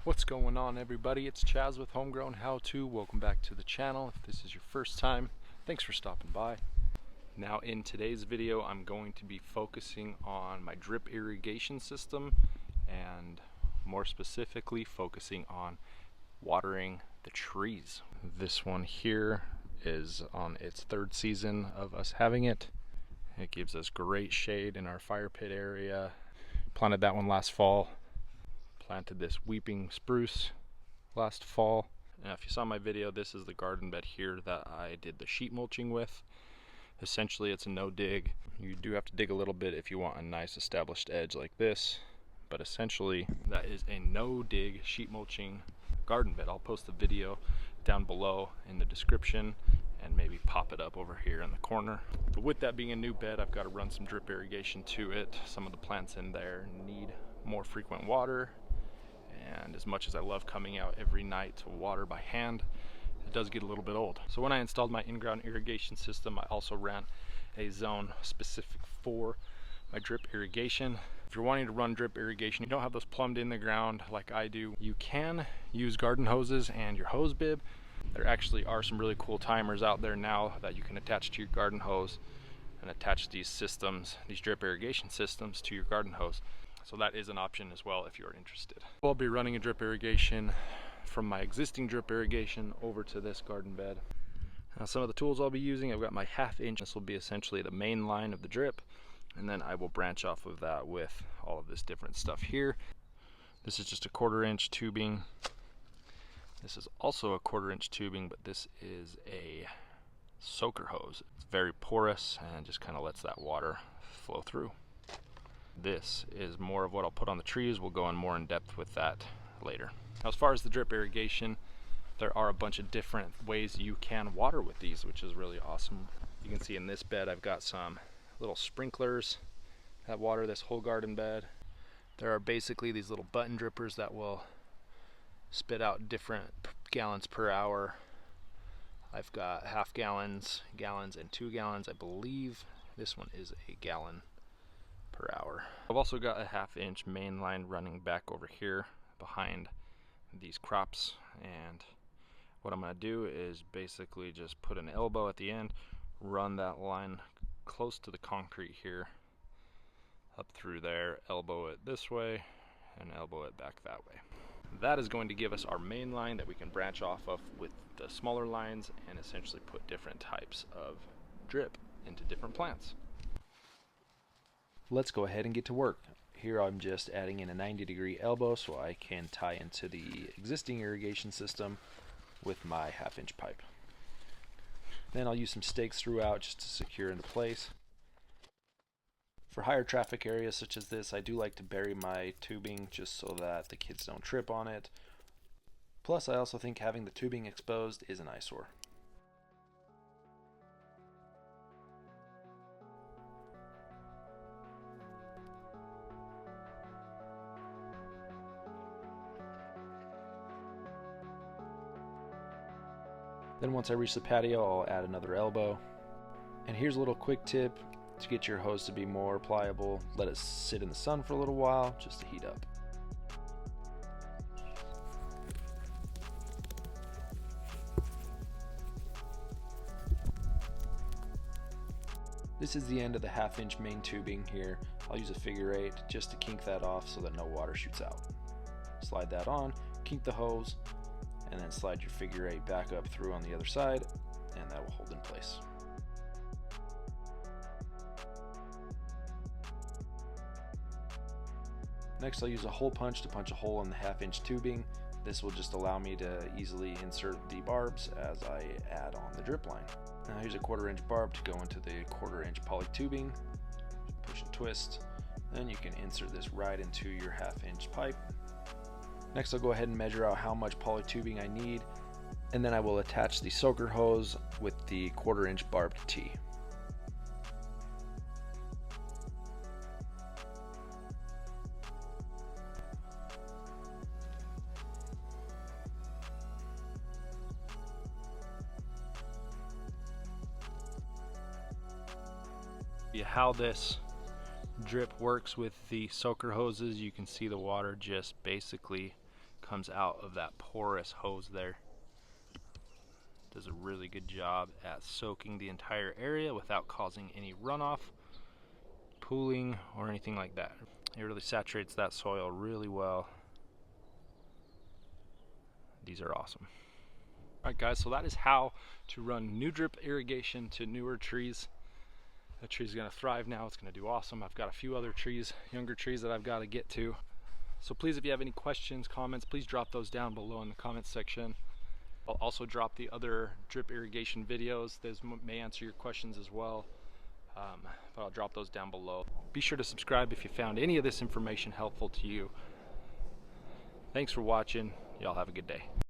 What's going on, everybody? It's Chaz with Homegrown How To. Welcome back to the channel. If this is your first time, thanks for stopping by. Now in today's video, I'm going to be focusing on my drip irrigation system and more specifically focusing on watering the trees. This one here is on its third season of us having it. It gives us great shade in our fire pit area. Planted that one last fall. Planted this weeping spruce last fall. Now if you saw my video, this is the garden bed here that I did the sheet mulching with. Essentially it's a no dig. You do have to dig a little bit if you want a nice established edge like this, but essentially that is a no dig sheet mulching garden bed. I'll post the video down below in the description and maybe pop it up over here in the corner. But with that being a new bed, I've got to run some drip irrigation to it. Some of the plants in there need more frequent water. And as much as I love coming out every night to water by hand, it does get a little bit old. So when I installed my in-ground irrigation system, I also ran a zone specific for my drip irrigation. If you're wanting to run drip irrigation, you don't have those plumbed in the ground like I do, you can use garden hoses and your hose bib. There actually are some really cool timers out there now that you can attach to your garden hose and attach these systems, these drip irrigation systems, to your garden hose. So that is an option as well if you're interested. I'll be running a drip irrigation from my existing drip irrigation over to this garden bed. Now some of the tools I'll be using, I've got my 1/2 inch. This will be essentially the main line of the drip, and then I will branch off of that with all of this different stuff here. This is just a 1/4 inch tubing. This is also a 1/4 inch tubing, but this is a soaker hose. It's very porous and just kind of lets that water flow through. This is more of what I'll put on the trees. We'll go in more in depth with that later. Now, as far as the drip irrigation, there are a bunch of different ways you can water with these, which is really awesome. You can see in this bed I've got some little sprinklers that water this whole garden bed. There are basically these little button drippers that will spit out different gallons per hour. I've got 1/2 gallons, gallons, and 2 gallons. I believe this one is a gallon per hour. I've also got a 1/2 inch main line running back over here behind these crops, and what I'm going to do is basically just put an elbow at the end, run that line close to the concrete here, up through there, elbow it this way, and elbow it back that way. That is going to give us our main line that we can branch off of with the smaller lines and essentially put different types of drip into different plants. Let's go ahead and get to work. Here I'm just adding in a 90-degree elbow so I can tie into the existing irrigation system with my 1/2 inch pipe. Then I'll use some stakes throughout just to secure into place. For higher traffic areas such as this, I do like to bury my tubing just so that the kids don't trip on it. Plus, I also think having the tubing exposed is an eyesore. Then once I reach the patio, I'll add another elbow. And here's a little quick tip to get your hose to be more pliable. Let it sit in the sun for a little while just to heat up. This is the end of the 1/2 inch main tubing here. I'll use a figure 8 just to kink that off so that no water shoots out. Slide that on, kink the hose, and then slide your figure 8 back up through on the other side, and that will hold in place. Next, I'll use a hole punch to punch a hole in the 1/2 inch tubing. This will just allow me to easily insert the barbs as I add on the drip line. Now here's a 1/4 inch barb to go into the 1/4 inch poly tubing. Push and twist. Then you can insert this right into your 1/2 inch pipe. Next, I'll go ahead and measure out how much poly tubing I need, and then I will attach the soaker hose with the 1/4 inch barbed tee. How this drip works with the soaker hoses, you can see the water just basically comes out of that porous hose there. Does a really good job at soaking the entire area without causing any runoff, pooling, or anything like that. It really saturates that soil really well. These are awesome. Alright guys, so that is how to run new drip irrigation to newer trees. That tree's gonna thrive now, it's gonna do awesome. I've got a few other trees, younger trees that I've got to get to. So please, if you have any questions, comments, please drop those down below in the comments section. I'll also drop the other drip irrigation videos. Those may answer your questions as well. But I'll drop those down below. Be sure to subscribe if you found any of this information helpful to you. Thanks for watching. Y'all have a good day.